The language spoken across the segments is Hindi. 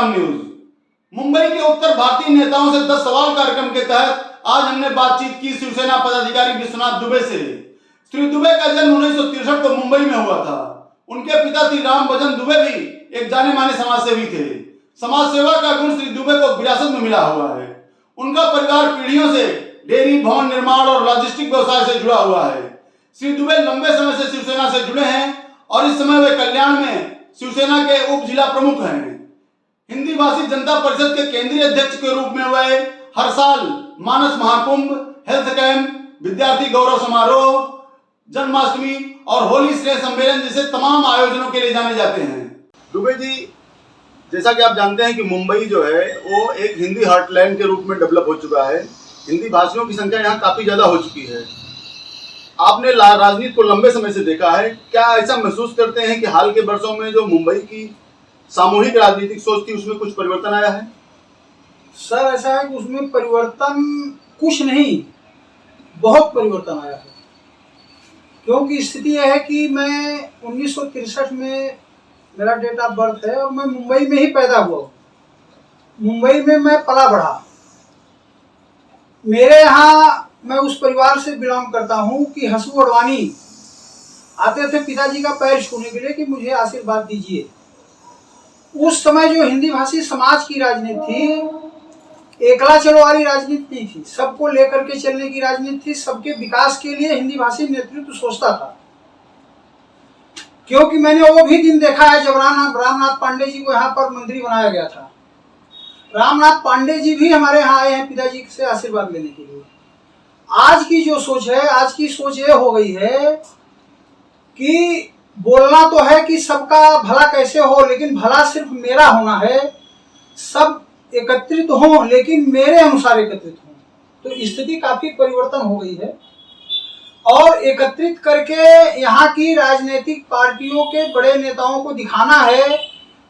ग्राम न्यूज। मुंबई के उत्तर भारतीय नेताओं से 10 सवाल कार्यक्रम के तहत आज हमने बातचीत की शिवसेना पदाधिकारी विश्वनाथ दुबे से। श्री दुबे का जन्म 1963 को मुंबई में हुआ था। उनके पिता श्री राम भजन दुबे भी एक जाने माने समाज सेवी थे। समाज सेवा का गुण श्री दुबे को विरासत में मिला हुआ है। उनका परिवार पीढ़ियों से डेयरी, भवन निर्माण और लॉजिस्टिक व्यवसाय से जुड़ा हुआ है। श्री दुबे लंबे समय से शिवसेना से जुड़े हैं और इस समय वे कल्याण में शिवसेना के उप जिला प्रमुख हैं। हिंदी भाषी जनता परिषद के केंद्रीय अध्यक्ष के रूप में वे हर साल मानस महाकुंभ, हेल्थ कैंप, विद्यार्थी गौरव समारोह, जन्माष्टमी और होली स्नेह सम्मेलन जैसे तमाम आयोजनों के लिए जाने जाते हैं। दुबे जी, जैसा कि आप जानते हैं कि मुंबई जो है वो एक हिंदी हार्टलैंड के रूप में डेवलप हो चुका है। हिंदी भाषियों की संख्या यहाँ काफी ज्यादा हो चुकी है। आपने राजनीति को लंबे समय से देखा है, क्या ऐसा महसूस करते हैं कि हाल के वर्षों में जो मुंबई की सामूहिक राजनीतिक सोच थी उसमें कुछ परिवर्तन आया है? सर, ऐसा है कि उसमें परिवर्तन कुछ नहीं, बहुत परिवर्तन आया है। क्योंकि स्थिति यह है कि मैं 1963 में मेरा डेट ऑफ बर्थ है और मैं मुंबई में ही पैदा हुआ। मुंबई में मैं पला बढ़ा। मेरे यहाँ मैं उस परिवार से बिलोंग करता हूँ कि हसू अडवाणी आते थे पिताजी का पैर छूने के लिए कि मुझे आशीर्वाद दीजिए। उस समय जो हिंदी भाषी समाज की राजनीति थी, एकला चलो वाली राजनीति नहीं थी, सबको लेकर के चलने की राजनीति थी। सबके विकास के लिए हिंदी भाषी नेतृत्व सोचता था। क्योंकि मैंने वो भी दिन देखा है जब रामनाथ पांडे जी को यहाँ पर मंत्री बनाया गया था। रामनाथ पांडे जी भी हमारे यहाँ आए हैं पिताजी से आशीर्वाद लेने के लिए। आज की जो सोच है, आज की सोच ये हो गई है कि बोलना तो है कि सबका भला कैसे हो, लेकिन भला सिर्फ मेरा होना है। सब एकत्रित हों लेकिन मेरे अनुसार एकत्रित हों। तो स्थिति काफी परिवर्तन हो गई है और एकत्रित करके यहाँ की राजनीतिक पार्टियों के बड़े नेताओं को दिखाना है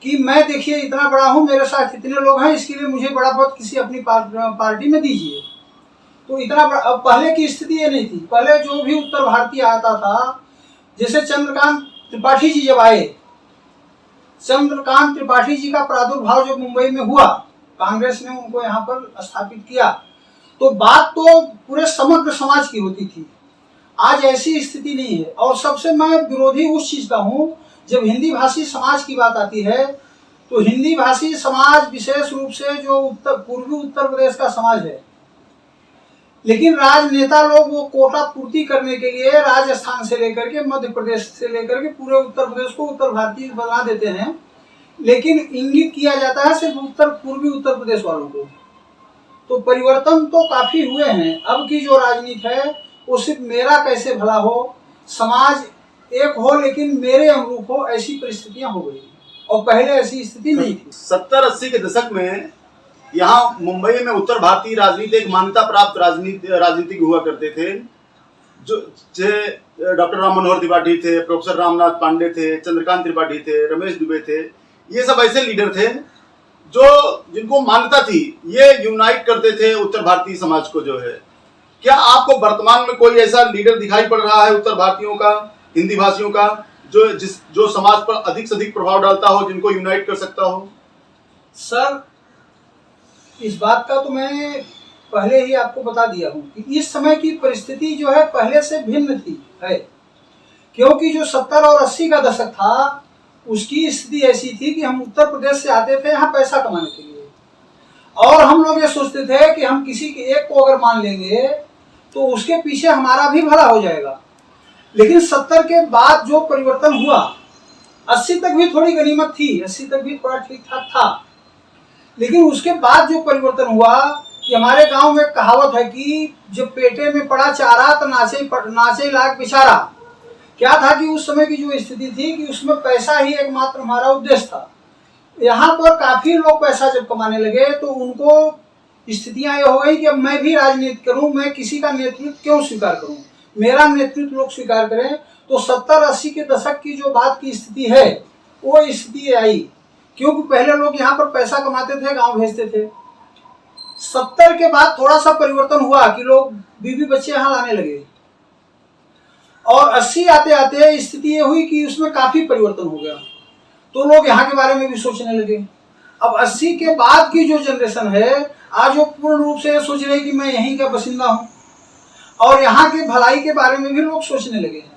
कि मैं देखिए इतना बड़ा हूँ, मेरे साथ इतने लोग हैं, इसके लिए मुझे बड़ा बहुत किसी अपनी पार्टी में दीजिए। तो इतना बड़ा, अब पहले की स्थिति ये नहीं थी। पहले जो भी उत्तर भारतीय आता था, जैसे चंद्रकांत त्रिपाठी जी जब आए, चंद्रकांत त्रिपाठी जी का प्रादुर्भाव जब मुंबई में हुआ, कांग्रेस ने उनको यहाँ पर स्थापित किया, तो बात तो पूरे समग्र समाज की होती थी। आज ऐसी स्थिति नहीं है। और सबसे मैं विरोधी उस चीज का हूँ, जब हिंदी भाषी समाज की बात आती है तो हिंदी भाषी समाज विशेष रूप से जो पूर्वी उत्तर प्रदेश का समाज है, लेकिन राजनेता लोग वो कोटा पूर्ति करने के लिए राजस्थान से लेकर के, मध्य प्रदेश से लेकर के पूरे उत्तर प्रदेश को उत्तर भारतीय बना देते हैं, लेकिन इंगित किया जाता है सिर्फ पूर्वी उत्तर प्रदेश वालों को। तो परिवर्तन तो काफी हुए हैं। अब की जो राजनीति है वो सिर्फ मेरा कैसे भला हो, समाज एक हो लेकिन मेरे अनुरूप हो, ऐसी परिस्थितियां हो गई और पहले ऐसी स्थिति नहीं थी। 70-80 के दशक में यहाँ मुंबई में उत्तर भारतीय राजनीति एक मान्यता प्राप्त राजनीतिक हुआ करते थे। जो डॉक्टर राम मनोहर त्रिपाठी थे, प्रोफेसर रामनाथ पांडे थे, चंद्रकांत त्रिपाठी थे, रमेश दुबे थे। ये सब ऐसे लीडर थे जो जिनको मान्यता थी, ये यूनाइट करते थे उत्तर भारतीय समाज को। जो है, क्या आपको वर्तमान में कोई ऐसा लीडर दिखाई पड़ रहा है उत्तर भारतीयों का, हिंदी भाषियों का, जो समाज पर अधिक से अधिक प्रभाव डालता हो, जिनको यूनाइट कर सकता हो? सर, इस बात का तो मैं पहले ही आपको बता दिया हूँ कि इस समय की परिस्थिति जो है पहले से भिन्न थी है। क्योंकि जो 70 और 80 का दशक था, उसकी स्थिति ऐसी थी कि हम उत्तर प्रदेश से आते थे यहाँ पैसा कमाने के लिए, और हम लोग ये सोचते थे कि हम किसी के एक को अगर मान लेंगे तो उसके पीछे हमारा भी भला हो जाएगा। लेकिन 70 के बाद जो परिवर्तन हुआ, 80 तक भी थोड़ी गनीमत थी, 80 तक भी थोड़ा ठीक ठाक था, लेकिन उसके बाद जो परिवर्तन हुआ कि हमारे गांव में कहावत है कि जब पेटे में पड़ा चारा तो नाचे लाख बेचारा। क्या था कि उस समय की जो स्थिति थी कि उसमें पैसा ही एकमात्र हमारा उद्देश्य था। यहाँ पर काफी लोग पैसा जब कमाने लगे तो उनको स्थितियां ये हो गई कि अब मैं भी राजनीति करूं, मैं किसी का नेतृत्व क्यों स्वीकार करूं, मेरा नेतृत्व लोग स्वीकार करें। तो 70-80 के दशक की जो बात की स्थिति है वो स्थिति आई, क्योंकि पहले लोग यहाँ पर पैसा कमाते थे, गांव भेजते थे। 70 के बाद थोड़ा सा परिवर्तन हुआ कि लोग बीवी बच्चे यहाँ लाने लगे, और 80 आते आते स्थिति ये हुई कि उसमें काफी परिवर्तन हो गया। तो लोग यहाँ के बारे में भी सोचने लगे। अब 80 के बाद की जो जनरेशन है आज वो पूर्ण रूप से सोच रहे कि मैं यहीं का बासिंदा हूँ और यहाँ की भलाई के बारे में भी लोग सोचने लगे हैं।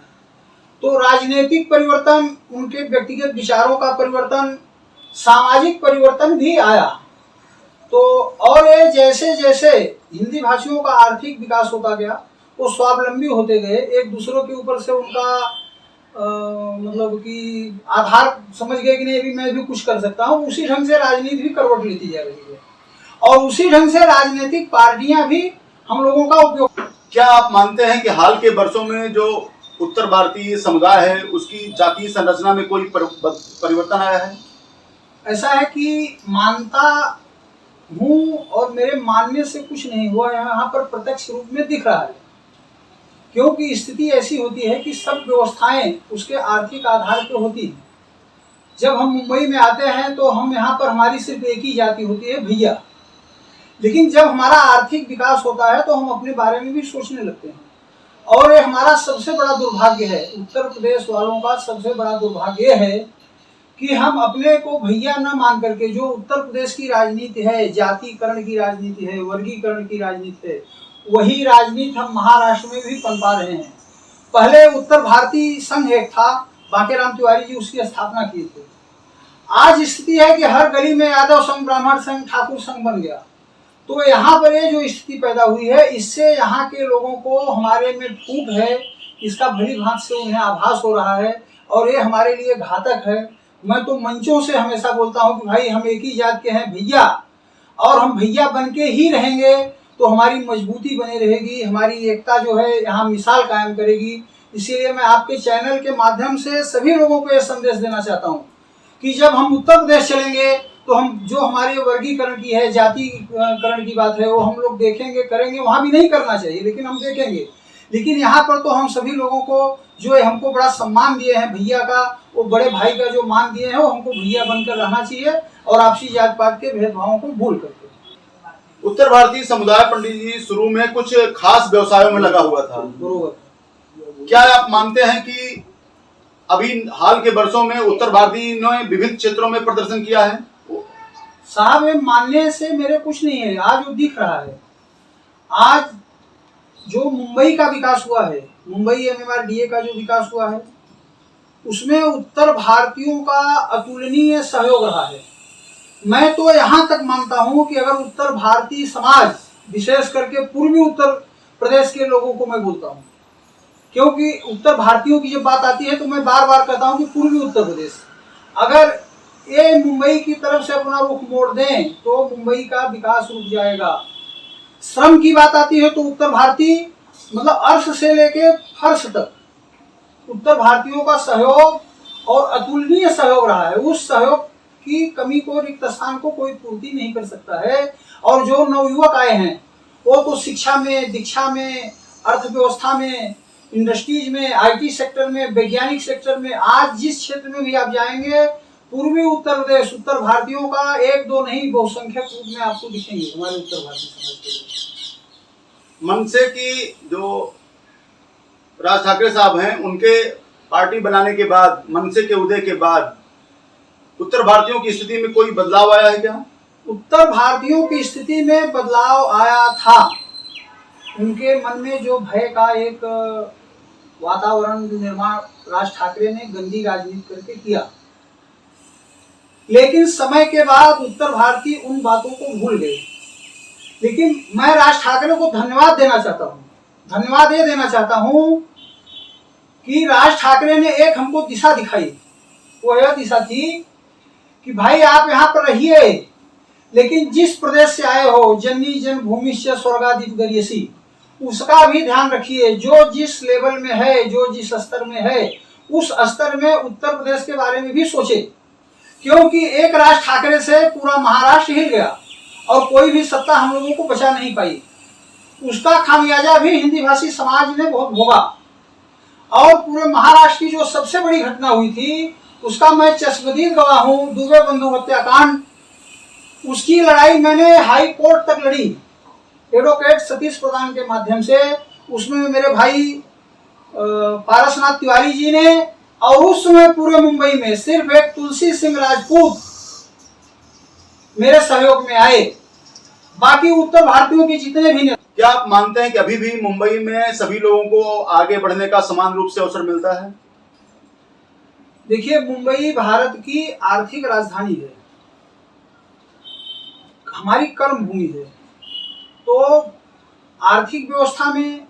तो राजनीतिक परिवर्तन, उनके व्यक्तिगत विचारों का परिवर्तन, सामाजिक परिवर्तन भी आया। तो और ये जैसे जैसे हिंदी भाषियों का आर्थिक विकास होता गया, वो स्वावलंबी होते गए, एक दूसरों के ऊपर से उनका मतलब कि आधार समझ गए कि नहीं अभी मैं भी कुछ कर सकता हूँ, उसी ढंग से राजनीति भी करवट लेती जा रही है और उसी ढंग से राजनीतिक पार्टियां भी हम लोगों का उपयोग। क्या आप मानते हैं कि हाल के वर्षों में जो उत्तर भारतीय समुदाय है उसकी जातीय संरचना में कोई परिवर्तन आया है? ऐसा है कि मानता हूँ और मेरे मानने से कुछ नहीं हुआ, यहाँ पर प्रत्यक्ष रूप में दिख रहा है। क्योंकि स्थिति ऐसी होती है कि सब व्यवस्थाएं उसके आर्थिक आधार पर होती हैं। जब हम मुंबई में आते हैं तो हम यहाँ पर हमारी सिर्फ एक ही जाति होती है, भैया। लेकिन जब हमारा आर्थिक विकास होता है तो हम अपने बारे में भी सोचने लगते हैं और ये हमारा सबसे बड़ा दुर्भाग्य है, उत्तर प्रदेश वालों का सबसे बड़ा दुर्भाग्य है कि हम अपने को भैया न मान करके, जो उत्तर प्रदेश की राजनीति है, जातिकरण की राजनीति है, वर्गीकरण की राजनीति है, वही राजनीति हम महाराष्ट्र में भी पनपा रहे हैं। पहले उत्तर भारतीय संघ एक था, बांकेराम तिवारी जी उसकी स्थापना किए थे। आज स्थिति है कि हर गली में यादव संघ, ब्राह्मण संघ, ठाकुर संघ बन गया। तो यहाँ पर ये जो स्थिति पैदा हुई है, इससे यहाँ के लोगों को हमारे में फूट है, इसका भली भांति से उन्हें आभास हो रहा है और ये हमारे लिए घातक है। मैं तो मंचों से हमेशा बोलता हूँ कि भाई हम एक ही जात के हैं, भैया, और हम भैया बन के ही रहेंगे तो हमारी मजबूती बनी रहेगी, हमारी एकता जो है यहाँ मिसाल कायम करेगी। इसीलिए मैं आपके चैनल के माध्यम से सभी लोगों को ये संदेश देना चाहता हूँ कि जब हम उत्तर प्रदेश चलेंगे तो हम जो हमारे वर्गीकरण की है, जातिकरण की बात है, वो हम लोग देखेंगे, करेंगे। वहाँ भी नहीं करना चाहिए लेकिन हम देखेंगे। लेकिन यहाँ पर तो हम सभी लोगों को जो है हमको बड़ा सम्मान दिए हैं भैया का, वो बड़े भाई का जो मान दिए हैं, वो हमको भैया बनकर रहना चाहिए और आपसी जात पात के भेदभावों को भूल करके। उत्तर भारतीय समुदाय पंडित जी शुरू में कुछ खास व्यवसायों में लगा हुआ था, बरोबर। क्या आप मानते हैं कि अभी हाल के वर्षों में उत्तर भारतीय ने विभिन्न क्षेत्रों में प्रदर्शन किया है? साहब ये मानने से मेरे कुछ नहीं है, आज वो दिख रहा है। आज जो मुंबई का विकास हुआ है, मुंबई MMRDA का जो विकास हुआ है, उसमें उत्तर भारतीयों का अतुलनीय सहयोग रहा है। मैं तो यहाँ तक मानता हूँ कि अगर उत्तर भारतीय समाज, विशेष करके पूर्वी उत्तर प्रदेश के लोगों को मैं बोलता हूँ, क्योंकि उत्तर भारतीयों की जब बात आती है तो मैं बार बार कहता हूँ कि पूर्वी उत्तर प्रदेश, अगर ये मुंबई की तरफ से अपना रुख मोड़ दें तो मुंबई का विकास रुक जाएगा। श्रम की बात आती है तो उत्तर भारतीय मतलब अर्श से लेके फर्श तक उत्तर भारतीयों का सहयोग और अतुलनीय सहयोग रहा है। उस सहयोग की कमी को, रिक्त स्थान को कोई पूर्ति नहीं कर सकता है। और जो नवयुवक आए हैं वो तो शिक्षा में, दीक्षा में, अर्थव्यवस्था में, इंडस्ट्रीज में, IT सेक्टर में, वैज्ञानिक सेक्टर में, आज जिस क्षेत्र में भी आप जाएंगे पूर्वी उत्तर प्रदेश उत्तर भारतीयों का एक दो नहीं बहुसंख्यक रूप में आपको दिखेंगे हमारे उत्तर भारतीय समाज के लोग। मनसे की जो राज ठाकरे साहब हैं, उनके पार्टी बनाने के बाद, मनसे के उदय के बाद उत्तर भारतीयों की स्थिति में कोई बदलाव आया है क्या? उत्तर भारतीयों की स्थिति में बदलाव आया था। उनके मन में जो भय का एक वातावरण निर्माण राज ठाकरे ने गंदी राजनीति करके किया, लेकिन समय के बाद उत्तर भारतीय उन बातों को भूल गए। लेकिन मैं राज ठाकरे को धन्यवाद देना चाहता हूँ, धन्यवाद ये देना चाहता हूँ कि राज ठाकरे ने एक हमको दिशा दिखाई। वो यह दिशा थी कि भाई आप यहाँ पर रहिए, लेकिन जिस प्रदेश से आए हो, जननी जन्मभूमि से स्वर्गादीप गरियसी, उसका भी ध्यान रखिए। जो जिस लेवल में है, जो जिस स्तर में है, उस स्तर में उत्तर प्रदेश के बारे में भी सोचे। क्योंकि एक राज ठाकरे से पूरा महाराष्ट्र हिल गया और कोई भी सत्ता हम लोगों को बचा नहीं पाई। उसका खामियाजा भी हिंदी भाषी समाज ने बहुत भोगा। और पूरे महाराष्ट्र की जो सबसे बड़ी घटना हुई थी उसका मैं चश्मदीद गवाह हूँ, दुबे बंधु हत्याकांड। उसकी लड़ाई मैंने हाई कोर्ट तक लड़ी एडवोकेट सतीश प्रधान के माध्यम से। उसमें मेरे भाई पारसनाथ तिवारी जी ने, और उस समय पूरे मुंबई में सिर्फ एक तुलसी सिंह राजपूत मेरे सहयोग में आए। बाकी उत्तर भारतीयों के जितने भी क्या आप मानते हैं कि अभी भी मुंबई में सभी लोगों को आगे बढ़ने का समान रूप से अवसर मिलता है? देखिए, मुंबई भारत की आर्थिक राजधानी है, हमारी कर्म भूमि है। तो आर्थिक व्यवस्था में,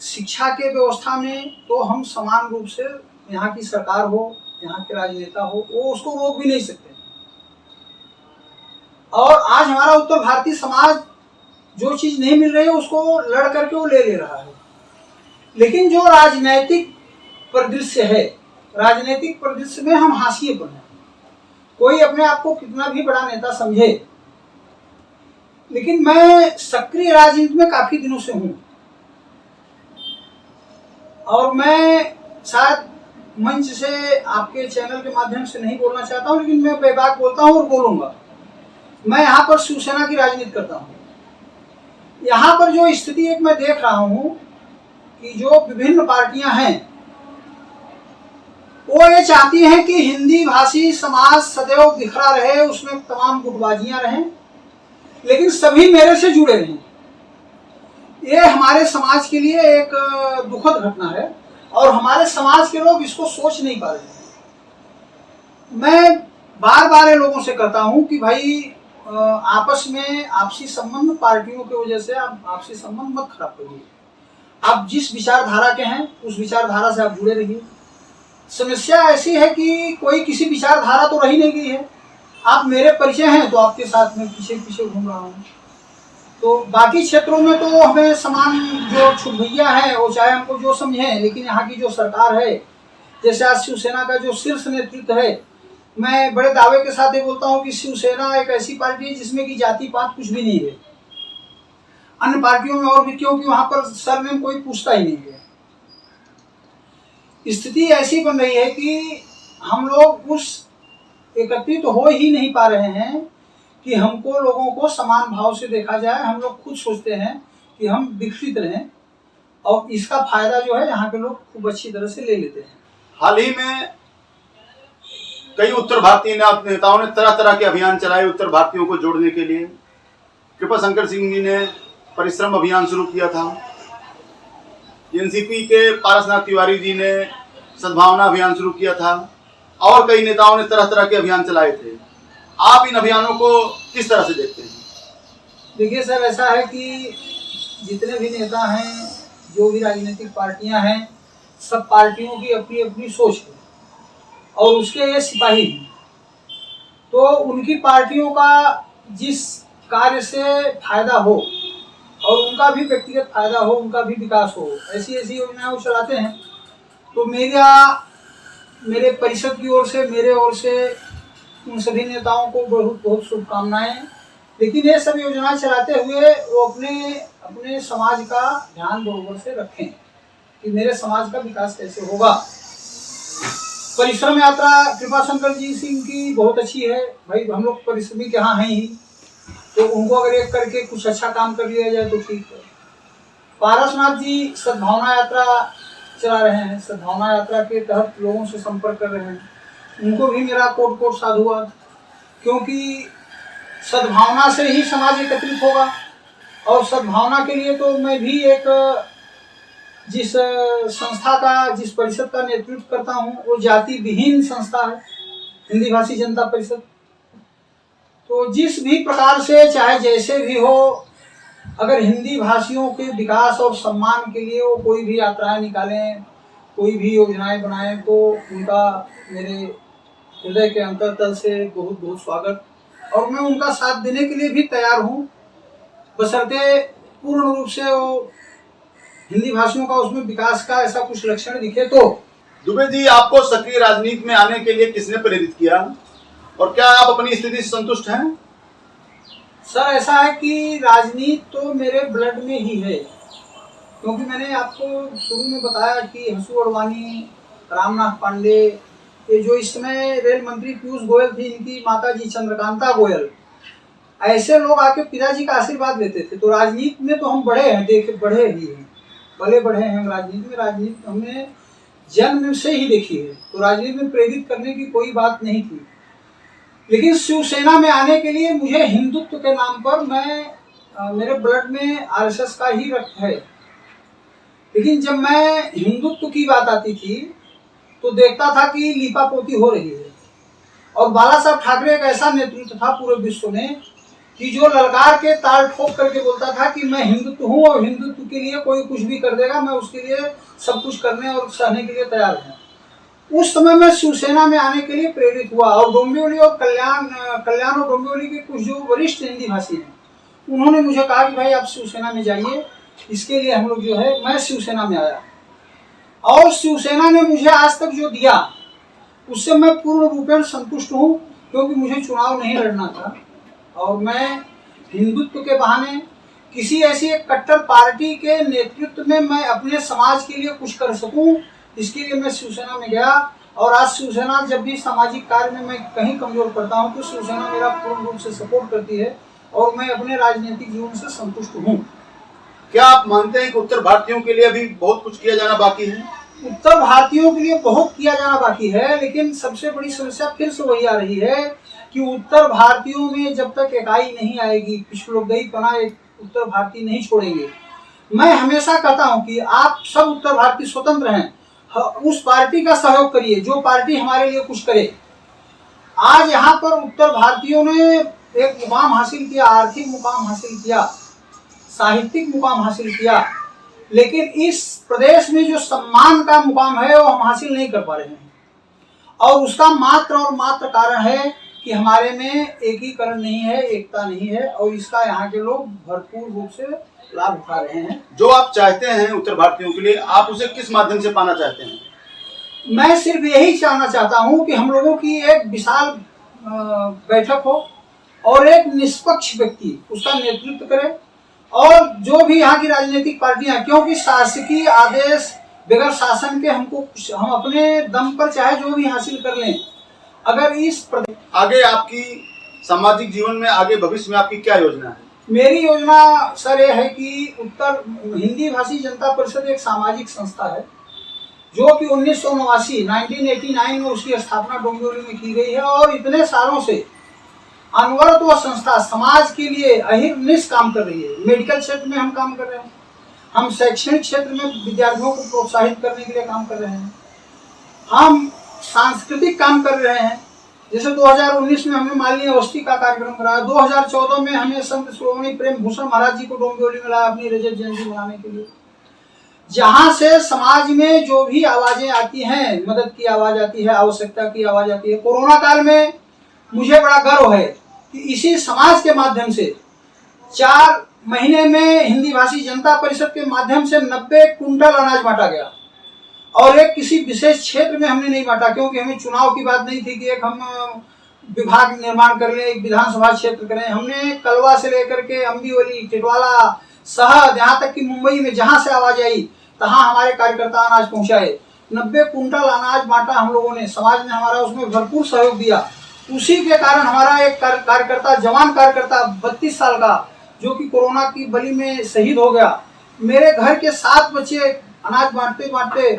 शिक्षा के व्यवस्था में तो हम समान रूप से, यहाँ की सरकार हो, यहाँ के राजनेता हो, वो उसको रोक भी नहीं सकते। और आज हमारा उत्तर भारतीय समाज जो चीज नहीं मिल रही है उसको लड़ करके वो ले रहा है। लेकिन जो राजनैतिक परिदृश्य है, राजनीतिक परिदृश्य में हम हाशिए पर हैं। कोई अपने आप को कितना भी बड़ा नेता समझे, लेकिन मैं सक्रिय राजनीति में काफी दिनों से हूं। और मैं शायद मंच से, आपके चैनल के माध्यम से नहीं बोलना चाहता हूं, लेकिन मैं बेबाक बोलता हूं और बोलूंगा। मैं यहाँ पर शिवसेना की राजनीति करता हूँ। यहाँ पर जो स्थिति एक मैं देख रहा हूँ कि जो विभिन्न पार्टियां हैं वो ये चाहती हैं कि हिंदी भाषी समाज सदैव बिखरा रहे, उसमें तमाम गुटबाजियां रहें, लेकिन सभी मेरे से जुड़े रहें। ये हमारे समाज के लिए एक दुखद घटना है और हमारे समाज के लोग इसको सोच नहीं पा रहे हैं। मैं बार बार लोगों से कहता हूं कि भाई आपस में आपसी संबंध, पार्टियों की वजह से आप आपसी संबंध मत खराब करिए। आप जिस विचारधारा के हैं उस विचारधारा से आप जुड़े रहिए। समस्या ऐसी है कि कोई किसी विचारधारा तो रही नहीं गई है। आप मेरे परिचय हैं तो आपके साथ में पीछे पीछे घूम रहा हूँ। तो बाकी क्षेत्रों में तो हमें समान जो छुटभैया है वो चाहे हमको जो समझे, लेकिन यहाँ की जो सरकार है, जैसे आज शिवसेना का जो शीर्ष नेतृत्व है, मैं बड़े दावे के साथ ये बोलता हूँ कि शिवसेना एक ऐसी पार्टी है जिसमें कि जाति पात कुछ भी नहीं है। अन्य पार्टियों में और भी, क्योंकि वहां पर सरनेम कोई पूछता ही नहीं है। स्थिति ऐसी बन रही है कि हम लोग उस एकत्रित तो हो ही नहीं पा रहे हैं कि हमको लोगों को समान भाव से देखा जाए। हम लोग खुद सोचते हैं कि हम विकसित रहें और इसका फायदा जो है यहाँ के लोग खूब अच्छी तरह से ले लेते हैं। हाल ही में कई उत्तर भारतीय नेताओं ने तरह तरह के अभियान चलाए उत्तर भारतीयों को जोड़ने के लिए। कृपा शंकर सिंह जी ने परिश्रम अभियान शुरू किया था। एनसीपी के पारसनाथ तिवारी जी ने सद्भावना अभियान शुरू किया था और कई नेताओं ने तरह तरह के अभियान चलाए थे। आप इन अभियानों को किस तरह से देखते हैं? देखिए सर, ऐसा है कि जितने भी नेता हैं, जो भी राजनीतिक पार्टियां हैं, सब पार्टियों की अपनी अपनी सोच है और उसके ये सिपाही हैं। तो उनकी पार्टियों का जिस कार्य से फायदा हो और उनका भी व्यक्तिगत फायदा हो, उनका भी विकास हो, ऐसी ऐसी योजनाएं वो चलाते हैं। तो मेरे परिषद की ओर से, मेरे ओर से उन सभी नेताओं को बहुत बहुत शुभकामनाएं। लेकिन ये सब योजनाएं चलाते हुए वो अपने समाज का ध्यान बराबर से रखें कि मेरे समाज का विकास कैसे होगा। परिश्रम यात्रा कृपा शंकर जी सिंह की बहुत अच्छी है। भाई हम लोग परिश्रमी के यहाँ हैं ही, तो उनको अगर एक करके कुछ अच्छा काम कर लिया जाए तो ठीक है। पारसनाथ जी सद्भावना यात्रा चला रहे हैं, सद्भावना यात्रा के तहत लोगों से संपर्क कर रहे हैं। उनको भी मेरा कोट कोट साधुवाद, क्योंकि सद्भावना से ही समाज एकत्रित होगा। और सद्भावना के लिए तो मैं भी एक जिस संस्था का, जिस परिषद का नेतृत्व करता हूँ, वो जाति विहीन संस्था है, हिंदी भाषी जनता परिषद। तो जिस भी प्रकार से, चाहे जैसे भी हो, अगर हिंदी भाषियों के विकास और सम्मान के लिए वो कोई भी यात्राएं निकालें, कोई भी योजनाएं बनाएं, तो उनका मेरे हृदय के अंतरतल से बहुत बहुत स्वागत। और मैं उनका साथ देने के लिए भी तैयार हूँ, बशर्ते पूर्ण रूप से वो हिंदी भाषियों का उसमें विकास का ऐसा कुछ लक्षण दिखे तो। दुबे जी, आपको सक्रिय राजनीति में आने के लिए किसने प्रेरित किया और क्या आप अपनी स्थिति से संतुष्ट हैं? सर, ऐसा है कि राजनीति तो मेरे ब्लड में ही है, क्योंकि मैंने आपको शुरू में बताया कि हंसू अडवाणी, रामनाथ पांडे, ये जो इस समय रेल मंत्री पीयूष गोयल थी, इनकी माता जी चंद्रकांता गोयल, ऐसे लोग आके पिताजी का आशीर्वाद लेते थे। तो राजनीति में तो हम बढ़े हैं, बढ़े ही हैं, भले बढ़े हैं हम राजनीति में। राजनीति हमने जन्म से ही देखी है, तो राजनीति में प्रेरित करने की कोई बात नहीं थी। लेकिन शिवसेना में आने के लिए मुझे हिंदुत्व के नाम पर मेरे ब्लड में आरएसएस का ही रक्त है। लेकिन जब मैं हिंदुत्व की बात आती थी तो देखता था कि लीपापोती हो रही है। और बाला साहब ठाकरे एक ऐसा नेतृत्व था पूरे विश्व में कि जो ललकार के ताल ठोक करके बोलता था कि मैं हिंदुत्व हूँ और हिंदुत्व के लिए कोई कुछ भी कर देगा, मैं उसके लिए सब कुछ करने और सहने के लिए तैयार हूँ। उस समय मैं शिवसेना में आने के लिए प्रेरित हुआ और डोंबिवली और कल्याण और डोंबिवली के कुछ जो वरिष्ठ हिंदी भाषी हैं उन्होंने मुझे कहा कि भाई आप शिवसेना में जाइए। इसके लिए हम लोग जो है मैं शिवसेना में आया और शिवसेना ने मुझे आज तक जो दिया उससे मैं पूर्ण रूपेण संतुष्ट हूँ, क्योंकि मुझे चुनाव नहीं लड़ना था और मैं हिंदुत्व के बहाने किसी ऐसी एक कट्टर पार्टी के नेतृत्व में मैं अपने समाज के लिए कुछ कर सकूं, इसके लिए मैं शिवसेना में गया। और आज शिवसेना जब भी सामाजिक कार्य में मैं कहीं कमजोर पड़ता हूं तो शिवसेना मेरा पूर्ण रूप से सपोर्ट करती है और मैं अपने राजनीतिक जीवन से संतुष्ट हूँ। क्या आप मानते हैं कि उत्तर भारतीयों के लिए अभी बहुत कुछ किया जाना बाकी है? उत्तर भारतीयों के लिए बहुत किया जाना बाकी है, लेकिन सबसे बड़ी समस्या फिर से वही आ रही है कि उत्तर भारतीयों में जब तक इकाई नहीं आएगी, पिछड़ोगई पना उत्तर भारतीय नहीं छोड़ेंगे। मैं हमेशा कहता हूं कि आप सब उत्तर भारतीय स्वतंत्र हैं, उस पार्टी का सहयोग करिए जो पार्टी हमारे लिए कुछ करे। आज यहाँ पर उत्तर भारतीयों ने एक मुकाम हासिल किया, आर्थिक मुकाम हासिल किया, साहित्यिक मुकाम हासिल किया, लेकिन इस प्रदेश में जो सम्मान का मुकाम है वो हम हासिल नहीं कर पा रहे हैं। और उसका मात्र और मात्र कारण है कि हमारे में एकीकरण नहीं है, एकता नहीं है, और इसका यहाँ के लोग भरपूर रूप से लाभ उठा रहे हैं। जो आप चाहते हैं उत्तर भारतीयों के लिए, आप उसे किस माध्यम से पाना चाहते हैं? मैं सिर्फ यही चाहना चाहता हूँ कि हम लोगों की एक विशाल बैठक हो और एक निष्पक्ष व्यक्ति उसका नेतृत्व करे, और जो भी यहाँ की राजनीतिक पार्टियां, क्योंकि शासकीय आदेश बगैर शासन के हम अपने दम पर चाहे जो भी हासिल कर लें, अगर इस आगे आपकी सामाजिक जीवन में, आगे भविष्य में आपकी क्या योजना है? मेरी योजना सर ये है कि उत्तर हिंदी भाषी जनता परिषद एक सामाजिक संस्था है जो कि 1989 में उसकी स्थापना डोंबिवली में की गई है और इतने सालों से अनवरत वह संस्था समाज के लिए अहिर्निश काम कर रही है। मेडिकल क्षेत्र में हम काम कर रहे हैं, हम शैक्षणिक क्षेत्र में विद्यार्थियों को प्रोत्साहित करने के लिए काम कर रहे हैं, हम सांस्कृतिक काम कर रहे हैं। जैसे 2019 में हमने मालिनी अवस्थी का कार्यक्रम कराया, 2014 में हमें संत श्रोमणी प्रेम भूषण महाराज जी को डोंबिवली में लाया अपनी रजत जयंती मनाने के लिए। जहाँ से समाज में जो भी आवाजें आती हैं, मदद की आवाज आती है, आवश्यकता की आवाज आती है। कोरोना काल में मुझे बड़ा गर्व है कि इसी समाज के माध्यम से 4 महीने में हिंदी भाषी जनता परिषद के माध्यम से 90 कुंटल अनाज बांटा गया। और एक किसी विशेष क्षेत्र में हमने नहीं बांटा, क्योंकि हमें चुनाव की बात नहीं थी कि एक हम विभाग निर्माण कर लें, एक विधानसभा क्षेत्र करें। हमने कलवा से लेकर के अम्बीवली, टिटवाला, शहद, यहाँ तक कि मुंबई में जहाँ से आवाज आई तहाँ हमारे कार्यकर्ता अनाज पहुँचाए। 90 कुंटल अनाज बांटा हम लोगों ने, समाज ने हमारा उसमें भरपूर सहयोग दिया। उसी के कारण हमारा एक कार्यकर्ता, जवान कार्यकर्ता 32 साल का, जो कि कोरोना की बली में शहीद हो गया। मेरे घर के 7 बच्चे अनाज बांटते बांटते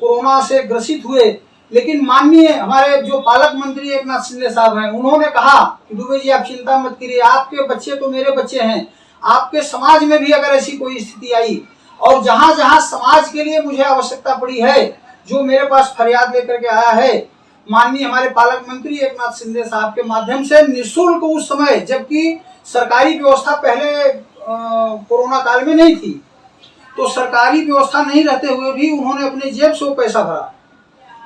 कोरोना से ग्रसित हुए, लेकिन माननीय हमारे जो पालक मंत्री एकनाथ शिंदे साहब हैं, उन्होंने कहा कि दुबे जी आप चिंता मत करिए, आपके बच्चे तो मेरे बच्चे हैं, आपके समाज में भी अगर ऐसी कोई स्थिति आई और जहां जहां समाज के लिए मुझे आवश्यकता पड़ी है, जो मेरे पास फरियाद लेकर के आया है, माननीय हमारे पालक मंत्री एकनाथ शिंदे साहब के माध्यम से निःशुल्क, उस समय जबकि सरकारी व्यवस्था पहले कोरोना काल में नहीं थी, तो सरकारी व्यवस्था नहीं रहते हुए भी उन्होंने अपने जेब से वो पैसा भरा।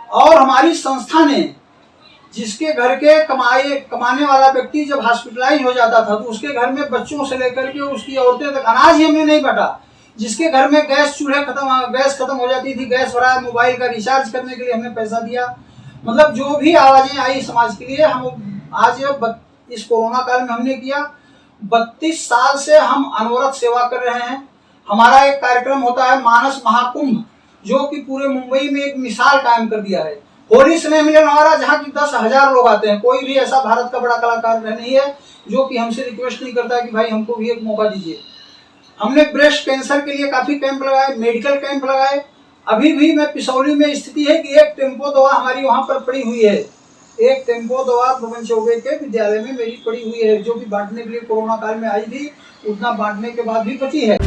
और हमारी संस्था ने, जिसके घर के कमाने वाला व्यक्ति जब हॉस्पिटलाइज हो जाता था तो उसके घर में बच्चों से लेकर के उसकी औरतें तक अनाज ही हमने नहीं बांटा। जिसके घर में गैस खत्म हो जाती थी, गैस भरा, मोबाइल का रिचार्ज करने के लिए हमने पैसा दिया। मतलब जो भी आवाजें आई समाज के लिए, हम आज इस कोरोना काल में हमने किया। 32 साल से हम अनवरत सेवा कर रहे हैं। हमारा एक कार्यक्रम होता है मानस महाकुंभ, जो कि पूरे मुंबई में एक मिसाल कायम कर दिया है। होली स्नेह मिलन हमारा, जहाँ की 10,000 लोग आते हैं। कोई भी ऐसा भारत का बड़ा कलाकार नहीं है जो कि हमसे रिक्वेस्ट नहीं करता कि भाई हमको भी एक मौका दीजिए। हमने ब्रेस्ट कैंसर के लिए काफी कैंप लगाए, मेडिकल कैंप लगाए। अभी भी मैं पिसौली में स्थिति है कि एक टेम्पो दवा हमारी वहां पर पड़ी हुई है, एक टेम्पो दवा पवन चौबे के विद्यालय में मेरी पड़ी हुई है, जो कि बांटने के लिए कोरोना काल में आई थी, उतना बांटने के बाद भी बची है।